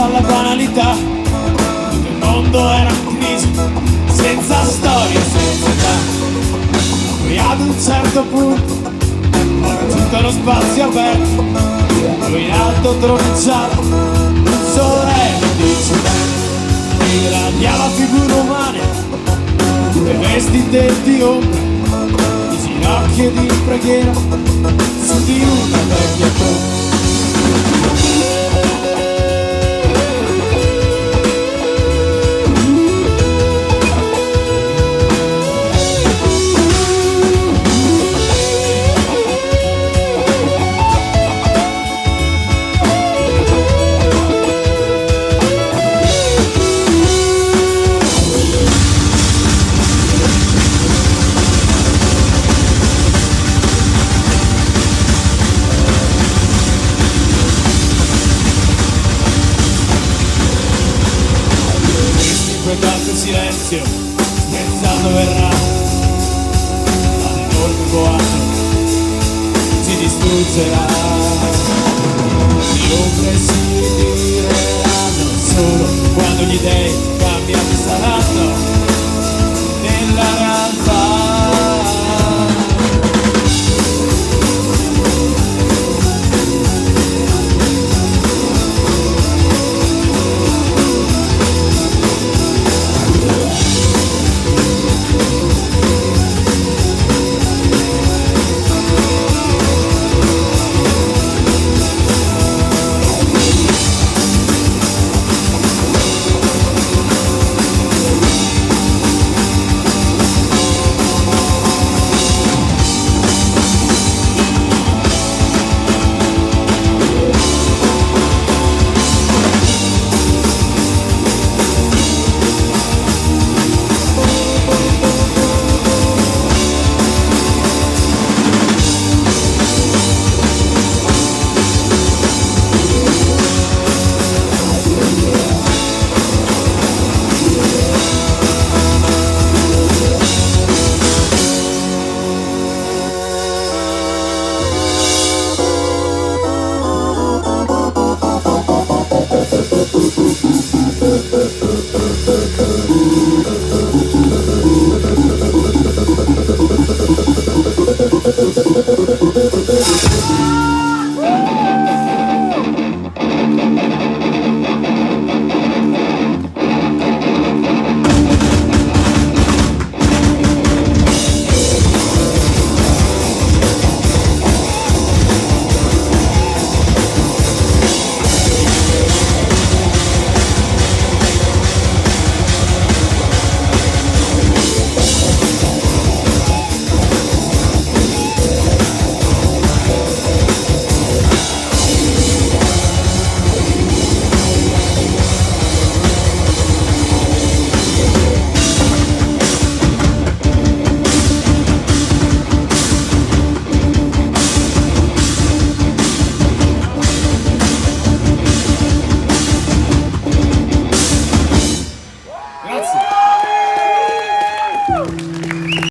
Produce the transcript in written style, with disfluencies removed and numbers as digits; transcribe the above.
dalla banalità. Tutto il mondo era in crisi, senza storia, senza età. Poi ad un certo punto ho raggiunto lo spazio aperto, dove in alto troneggiava un sole di città. E gradiava figure umane, e vestite di ombra, di ginocchio e di preghiera, su di una vecchia tomba. Tanto silenzio, scherzando verrà l'enorme boato, si distruggerà. Le ombre si dileranno solo quando gli dei cambiati saranno nella realtà. Grazie.